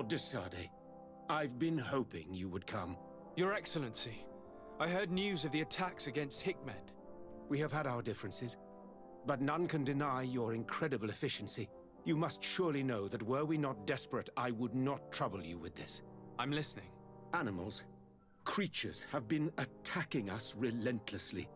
de Sade. I've been hoping you would come. Your Excellency, I heard news of the attacks against Hikmet. We have had our differences, but none can deny your incredible efficiency. You must surely know that were we not desperate, I would not trouble you with this. I'm listening. Animals, creatures have been attacking us relentlessly.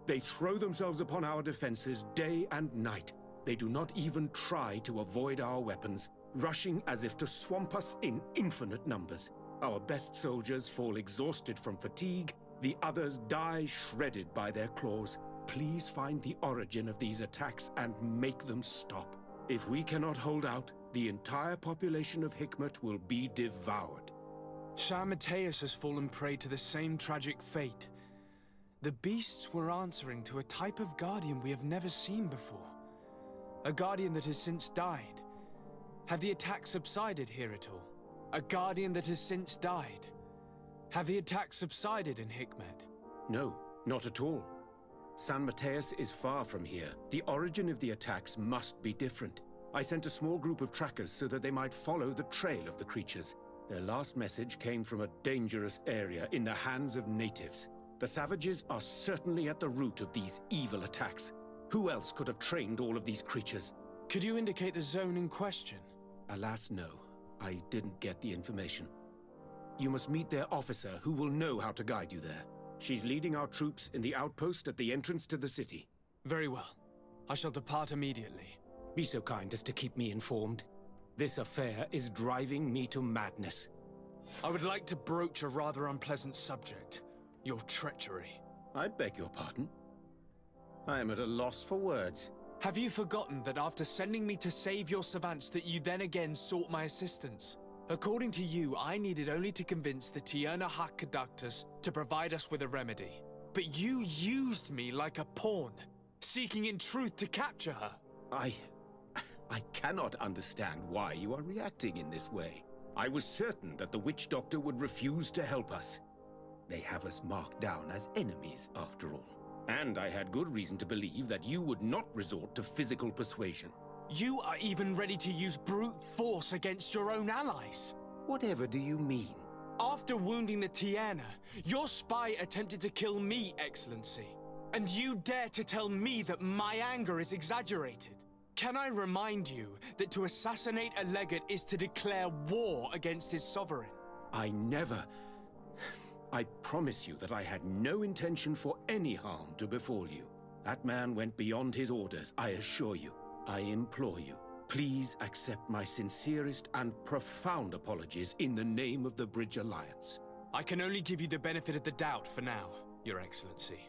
They throw themselves upon our defenses day and night. They do not even try to avoid our weapons, rushing as if to swamp us in infinite numbers. Our best soldiers fall exhausted from fatigue, the others die shredded by their claws. Please find the origin of these attacks and make them stop. If we cannot hold out, the entire population of Hikmet will be devoured. Shah Mateus has fallen prey to the same tragic fate. The beasts were answering to a type of guardian we have never seen before. A guardian that has since died. Have the attacks subsided here at all? A guardian that has since died. Have the attacks subsided in Hikmet? No, not at all. San Mateus is far from here. The origin of the attacks must be different. I sent a small group of trackers so that they might follow the trail of the creatures. Their last message came from a dangerous area in the hands of natives. The savages are certainly at the root of these evil attacks. Who else could have trained all of these creatures? Could you indicate the zone in question? Alas, no. I didn't get the information. You must meet their officer, who will know how to guide you there. She's leading our troops in the outpost at the entrance to the city. Very well. I shall depart immediately. Be so kind as to keep me informed. This affair is driving me to madness. I would like to broach a rather unpleasant subject. Your treachery. I beg your pardon? I am at a loss for words. Have you forgotten that after sending me to save your savants that you then again sought my assistance? According to you, I needed only to convince the Tierna Hak conductors to provide us with a remedy. But you used me like a pawn, seeking in truth to capture her. I cannot understand why you are reacting in this way. I was certain that the witch doctor would refuse to help us. They have us marked down as enemies, after all. And I had good reason to believe that you would not resort to physical persuasion. You are even ready to use brute force against your own allies. Whatever do you mean? After wounding the Tierna, your spy attempted to kill me, Excellency. And you dare to tell me that my anger is exaggerated? Can I remind you that to assassinate a legate is to declare war against his sovereign? I promise you that I had no intention for any harm to befall you. That man went beyond his orders, I assure you. I implore you, please accept my sincerest and profound apologies in the name of the Bridge Alliance. I can only give you the benefit of the doubt for now, Your Excellency.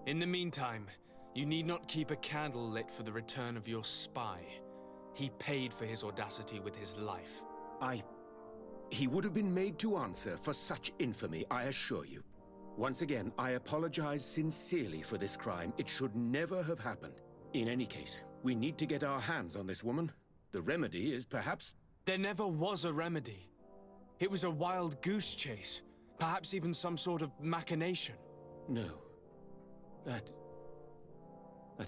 In the meantime, you need not keep a candle lit for the return of your spy. He paid for his audacity with his life. He would have been made to answer for such infamy, I assure you. Once again, I apologize sincerely for this crime. It should never have happened. In any case, we need to get our hands on this woman. The remedy is perhaps... There never was a remedy. It was a wild goose chase. Perhaps even some sort of machination. No. That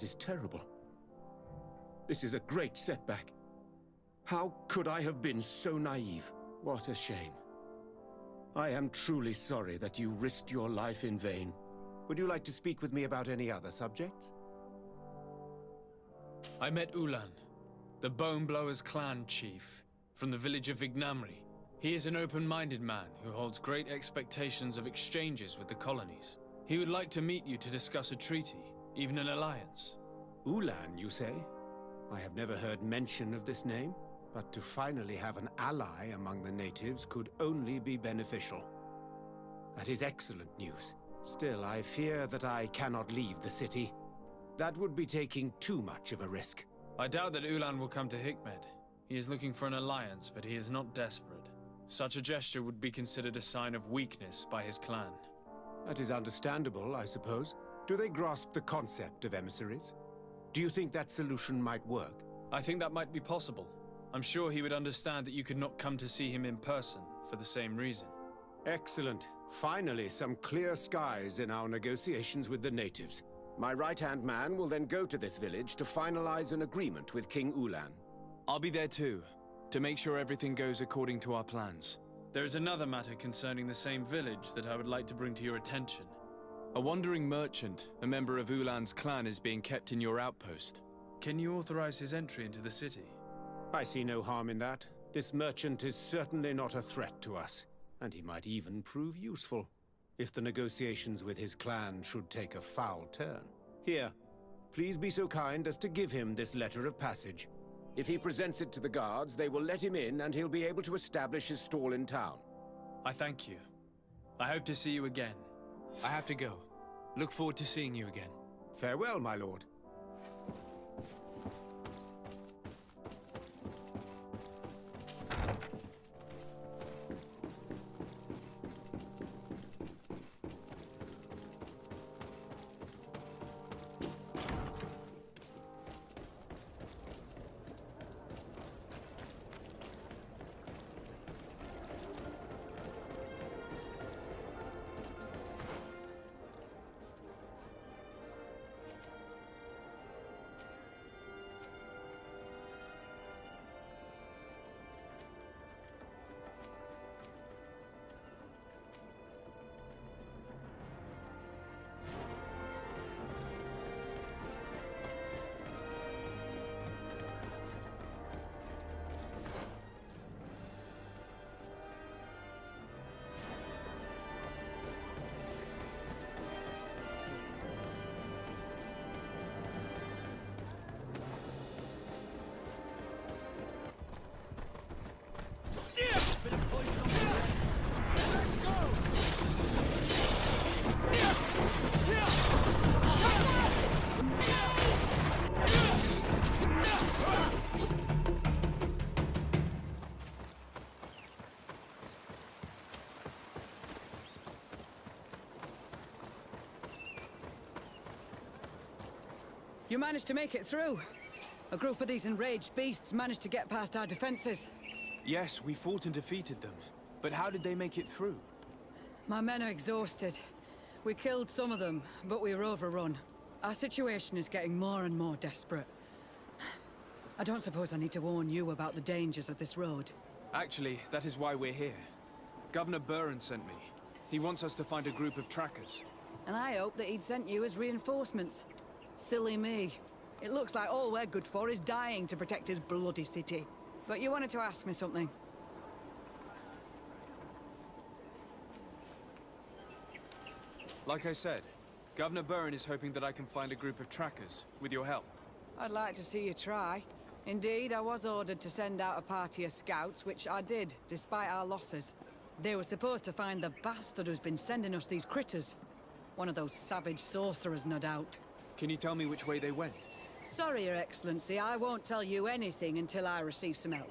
is terrible. This is a great setback. How could I have been so naive? What a shame. I am truly sorry that you risked your life in vain. Would you like to speak with me about any other subjects? I met Ulan, the Bone Blowers clan chief, from the village of Vignamri. He is an open-minded man who holds great expectations of exchanges with the colonies. He would like to meet you to discuss a treaty, even an alliance. Ulan, you say? I have never heard mention of this name, but to finally have an ally among the natives could only be beneficial. That is excellent news. Still, I fear that I cannot leave the city. That would be taking too much of a risk. I doubt that Ulan will come to Hikmet. He is looking for an alliance, but he is not desperate. Such a gesture would be considered a sign of weakness by his clan. That is understandable, I suppose. Do they grasp the concept of emissaries? Do you think that solution might work? I think that might be possible. I'm sure he would understand that you could not come to see him in person for the same reason. Excellent. Finally, some clear skies in our negotiations with the natives. My right-hand man will then go to this village to finalize an agreement with King Ulan. I'll be there too. to make sure everything goes according to our plans. There is another matter concerning the same village that I would like to bring to your attention. A wandering merchant, a member of Ulan's clan, is being kept in your outpost. Can you authorize his entry into the city? I see no harm in that. This merchant is certainly not a threat to us, and he might even prove useful, if the negotiations with his clan should take a foul turn. Here, please be so kind as to give him this letter of passage. If he presents it to the guards, they will let him in and he'll be able to establish his stall in town. I thank you. I hope to see you again. I have to go. Look forward to seeing you again. Farewell, my lord. You managed to make it through. A group of these enraged beasts managed to get past our defenses. Yes, we fought and defeated them. But how did they make it through? My men are exhausted. We killed some of them, but we were overrun. Our situation is getting more and more desperate. I don't suppose I need to warn you about the dangers of this road. Actually, that is why we're here. Governor Burren sent me. He wants us to find a group of trackers. And I hope that he'd sent you as reinforcements. Silly me. It looks like all we're good for is dying to protect his bloody city. But you wanted to ask me something. Like I said, Governor Burren is hoping that I can find a group of trackers, with your help. I'd like to see you try. Indeed, I was ordered to send out a party of scouts, which I did, despite our losses. They were supposed to find the bastard who's been sending us these critters. One of those savage sorcerers, no doubt. Can you tell me which way they went? Sorry, Your Excellency, I won't tell you anything until I receive some help.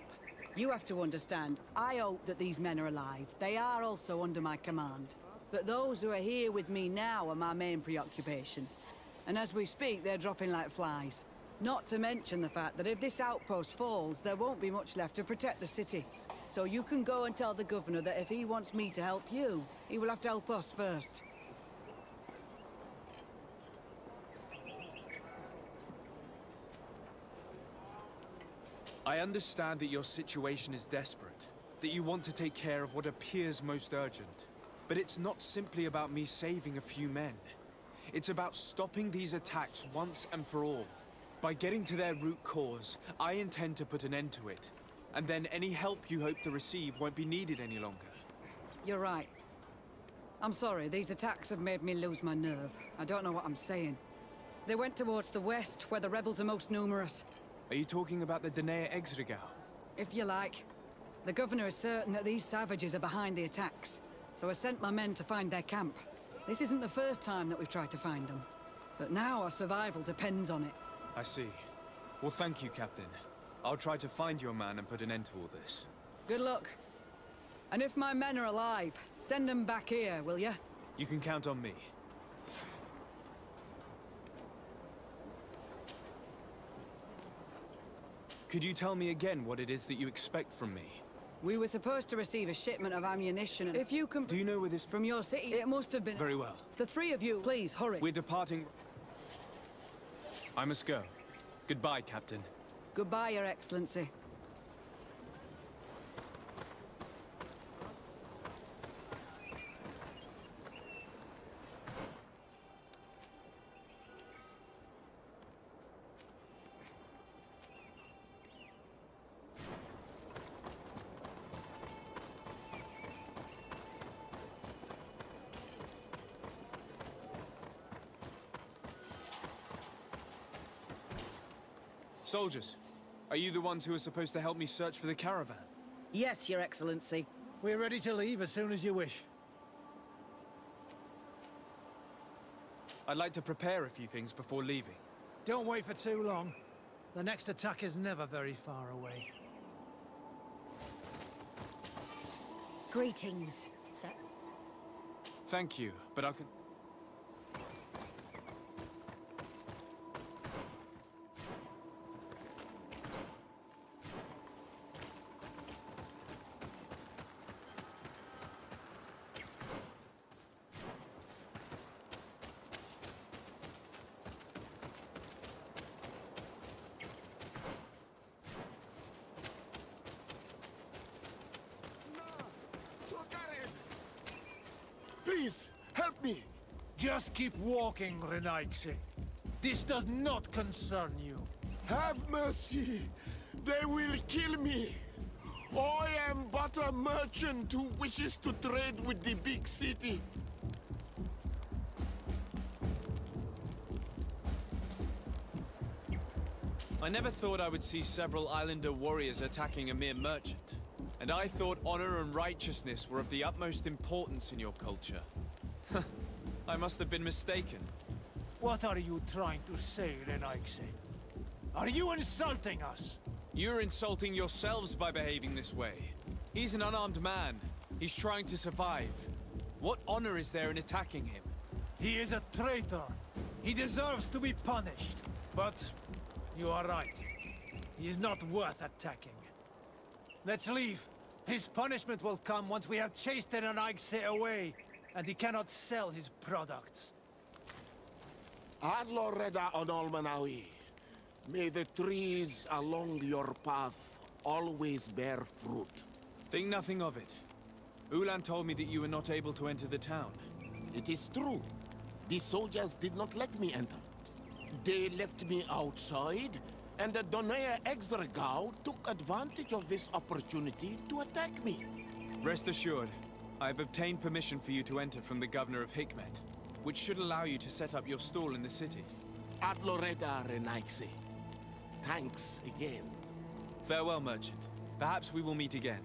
You have to understand, I hope that these men are alive. They are also under my command. But those who are here with me now are my main preoccupation. And as we speak, they're dropping like flies. Not to mention the fact that if this outpost falls, there won't be much left to protect the city. So you can go and tell the governor that if he wants me to help you, he will have to help us first. I understand that your situation is desperate, that you want to take care of what appears most urgent. But it's not simply about me saving a few men. It's about stopping these attacks once and for all. By getting to their root cause, I intend to put an end to it. And then any help you hope to receive won't be needed any longer. You're right. I'm sorry, these attacks have made me lose my nerve. I don't know what I'm saying. They went towards the west, where the rebels are most numerous. Are you talking about the Danae Exregau? If you like. The governor is certain that these savages are behind the attacks, so I sent my men to find their camp. This isn't the first time that we've tried to find them, but now our survival depends on it. I see. Well, thank you, Captain. I'll try to find your man and put an end to all this. Good luck. And if my men are alive, send them back here, will you? You can count on me. Could you tell me again what it is that you expect from me? We were supposed to receive a shipment of ammunition. If you can... Do you know where this... From your city, it must have been... Very well. The three of you, please, hurry. We're departing... I must go. Goodbye, Captain. Goodbye, Your Excellency. Soldiers, are you the ones who are supposed to help me search for the caravan? Yes, Your Excellency. We're ready to leave as soon as you wish. I'd like to prepare a few things before leaving. Don't wait for too long. The next attack is never very far away. Greetings, sir. Thank you, but I can... Please, help me! Just keep walking, Renaigse. This does not concern you. Have mercy! They will kill me! I am but a merchant who wishes to trade with the big city. I never thought I would see several islander warriors attacking a mere merchant. And I thought honor and righteousness were of the utmost importance in your culture. I must have been mistaken. What are you trying to say, Renaigse? Are you insulting us? You're insulting yourselves by behaving this way. He's an unarmed man. He's trying to survive. What honor is there in attacking him? He is a traitor. He deserves to be punished. But you are right. He is not worth attacking. Let's leave. His punishment will come once we have chased the Renaigse away, and he cannot sell his products. Adloreda Onolmanawi, may the trees along your path always bear fruit. Think nothing of it. Ulan told me that you were not able to enter the town. It is true. The soldiers did not let me enter. They left me outside, and the Donea Exdragao took advantage of this opportunity to attack me. Rest assured, I have obtained permission for you to enter from the governor of Hikmet, which should allow you to set up your stall in the city. Adloreda Renaigse. Thanks again. Farewell, merchant. Perhaps we will meet again.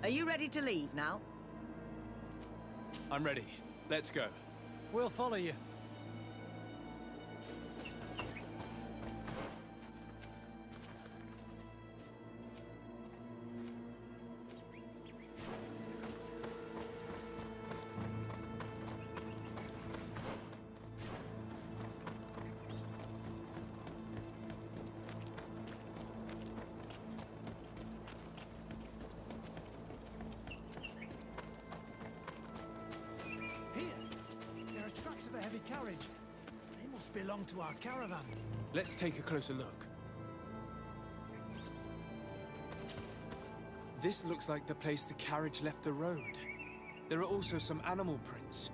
Are you ready to leave now? I'm ready. Let's go. We'll follow you. Tracks of a heavy carriage. They must belong to our caravan. Let's take a closer look. This looks like the place the carriage left the road. There are also some animal prints.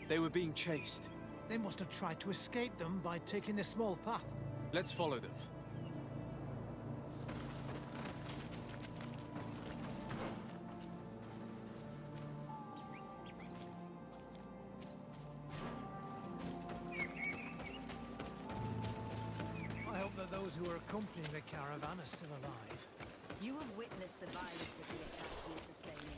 They were being chased. They must have tried to escape them by taking the small path. Let's follow them. Those who are accompanying the caravan are still alive. You have witnessed the violence of the attacks we're sustaining.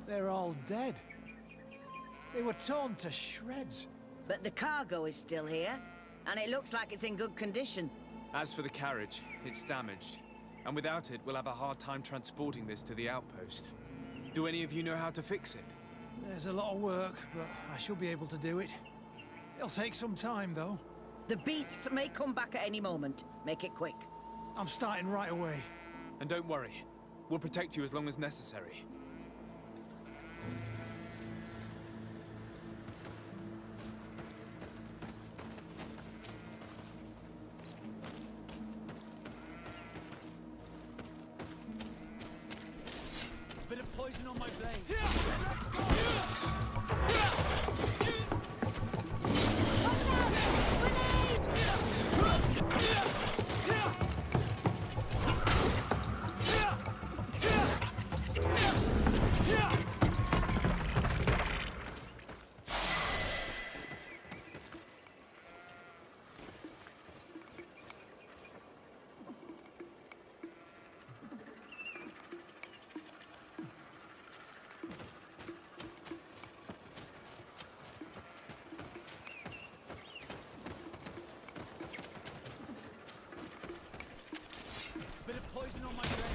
They're all dead. They were torn to shreds. But the cargo is still here, and it looks like it's in good condition. As for the carriage, it's damaged. And without it, we'll have a hard time transporting this to the outpost. Do any of you know how to fix it? There's a lot of work, but I should be able to do it. It'll take some time, though. The beasts may come back at any moment. Make it quick. I'm starting right away. And don't worry. We'll protect you as long as necessary. poison on my blade. Let's go! Bit of poison on my blade.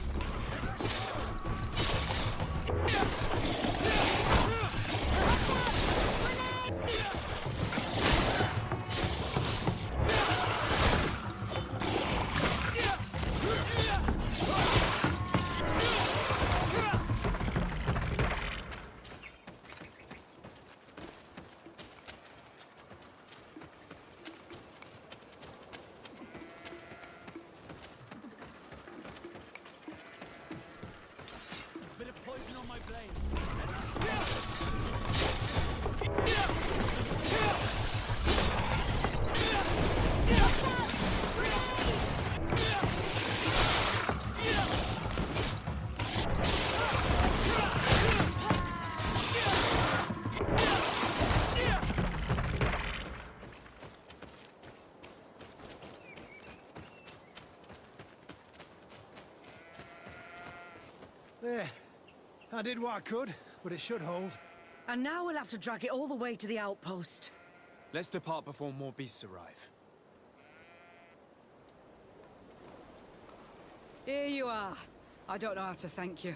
Bit of poison on my blade. There. I did what I could, but it should hold. And now we'll have to drag it all the way to the outpost. Let's depart before more beasts arrive. Here you are. I don't know how to thank you.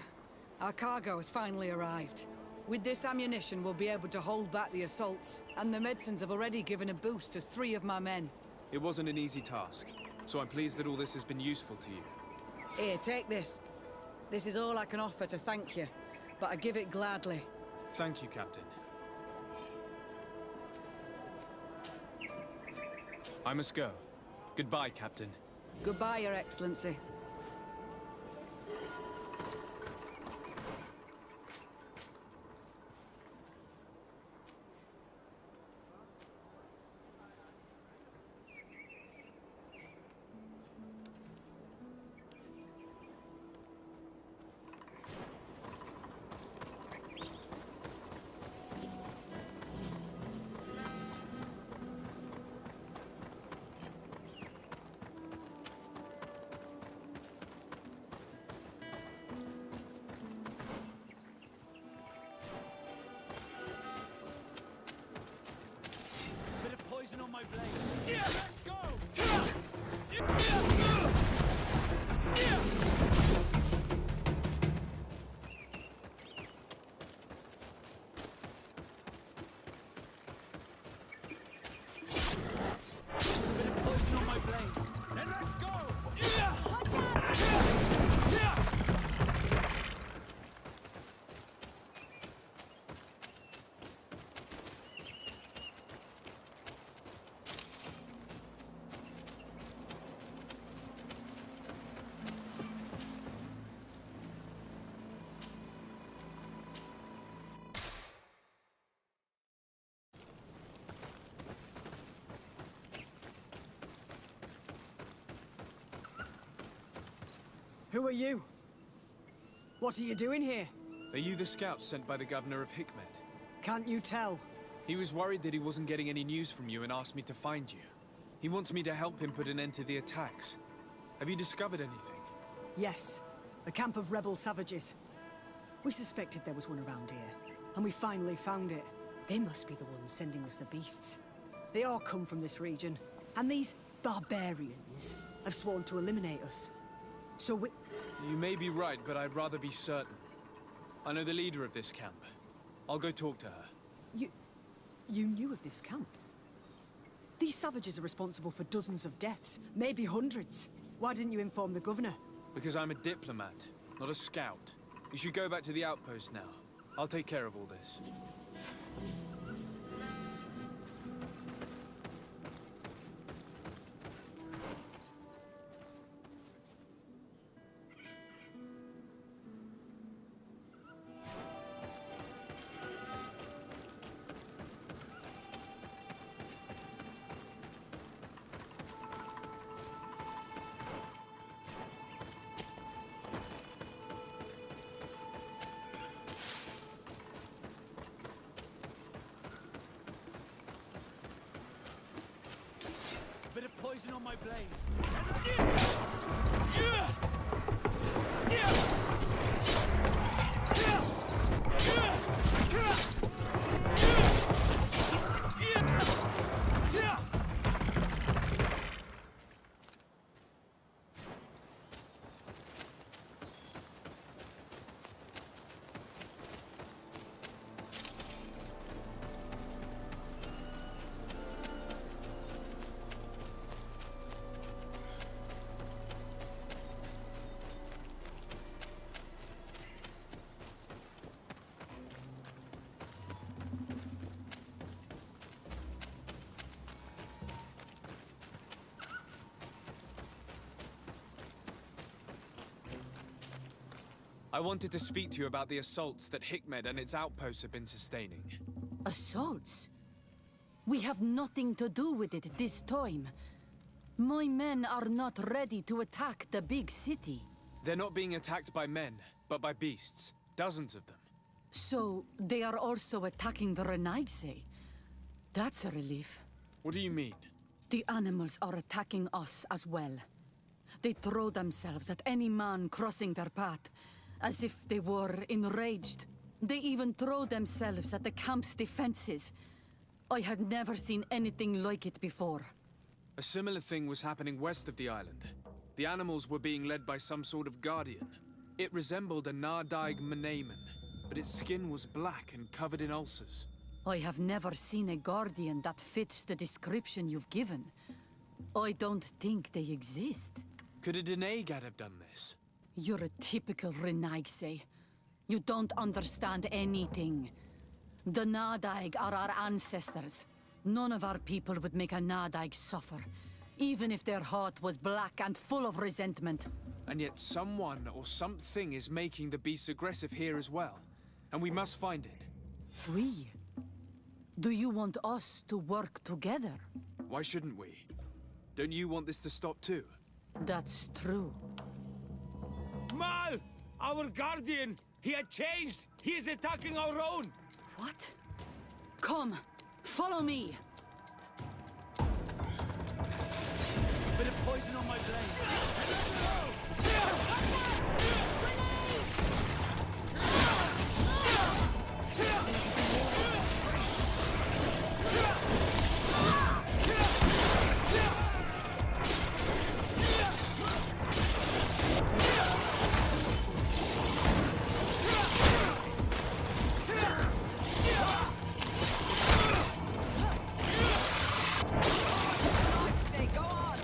Our cargo has finally arrived. With this ammunition, we'll be able to hold back the assaults, and the medicines have already given a boost to 3 of my men. It wasn't an easy task, so I'm pleased that all this has been useful to you. Here, take this. This is all I can offer to thank you, but I give it gladly. Thank you, Captain. I must go. Goodbye, Captain. Goodbye, Your Excellency. Bit of poison on my blade. Let's go! Bit of poison on my blade. Then let's go! Who are you? What are you doing here? Are you the scouts sent by the governor of Hikmet? Can't you tell? He was worried that he wasn't getting any news from you and asked me to find you. He wants me to help him put an end to the attacks. Have you discovered anything? Yes, a camp of rebel savages. We suspected there was one around here, and we finally found it. They must be the ones sending us the beasts. They all come from this region, and these barbarians have sworn to eliminate us. So we... You may be right, but I'd rather be certain. I know the leader of this camp. I'll go talk to her. You knew of this camp? These savages are responsible for dozens of deaths, maybe hundreds. Why didn't you inform the governor? Because I'm a diplomat, not a scout. You should go back to the outpost now. I'll take care of all this. poison on my blade. I wanted to speak to you about the assaults that Hikmed and its outposts have been sustaining. Assaults? We have nothing to do with it this time. My men are not ready to attack the big city. They're not being attacked by men, but by beasts. Dozens of them. So, they are also attacking the Renaigse. That's a relief. What do you mean? The animals are attacking us as well. They throw themselves at any man crossing their path, as if they were enraged. They even throw themselves at the camp's defenses. I had never seen anything like it before. A similar thing was happening west of the island. The animals were being led by some sort of guardian. It resembled a Nardaig Menamen, but its skin was black and covered in ulcers. I have never seen a guardian that fits the description you've given. I don't think they exist. Could a Denaygad have done this? You're a typical Renaigse. You don't understand anything. The Nardaig are our ancestors. None of our people would make a Nardaig suffer, even if their heart was black and full of resentment. And yet someone or something is making the beasts aggressive here as well. And we must find it. We? Do you want us to work together? Why shouldn't we? Don't you want this to stop too? That's true. Mal! Our guardian! He had changed! He is attacking our own! What? Come, follow me! Bit of poison on my blade. Say, go on!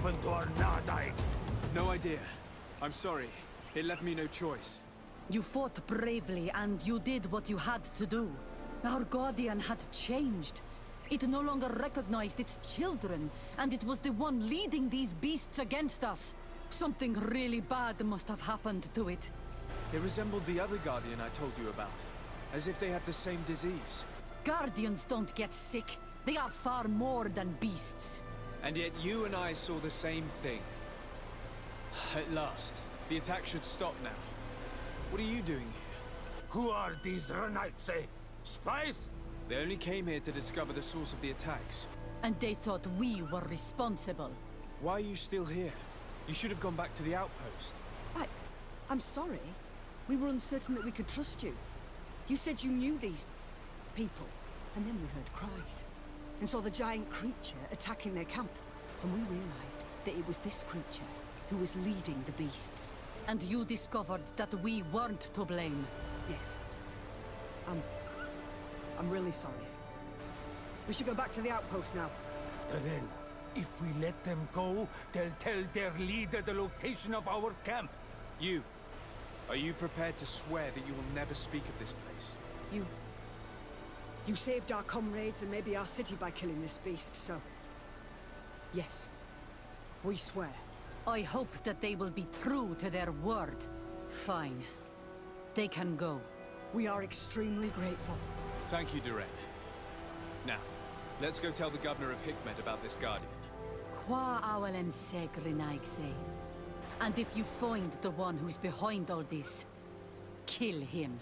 happened to our Nadai? No idea. I'm sorry. It left me no choice. You fought bravely, and you did what you had to do. Our Guardian had changed. It no longer recognized its children, and it was the one leading these beasts against us. Something really bad must have happened to it. It resembled the other Guardian I told you about. As if they had the same disease. Guardians don't get sick. They are far more than beasts. And yet you and I saw the same thing. At last. The attack should stop now. What are you doing here? Who are these Renites, eh? Spies? They only came here to discover the source of the attacks. And they thought we were responsible. Why are you still here? You should have gone back to the outpost. I'm sorry. We were uncertain that we could trust you. You said you knew these people, and then we heard cries, and saw the giant creature attacking their camp. And we realized that it was this creature who was leading the beasts. And you discovered that we weren't to blame. Yes. I'm really sorry. We should go back to the outpost now. Then, if we let them go, they'll tell their leader the location of our camp. You. Are you prepared to swear that you will never speak of this place? You saved our comrades and maybe our city by killing this beast, so... Yes. We swear. I hope that they will be true to their word. Fine. They can go. We are extremely grateful. Thank you, Duran. Now, let's go tell the governor of Hikmet about this Guardian. Qua awalem segrenaigse. And if you find the one who's behind all this, kill him.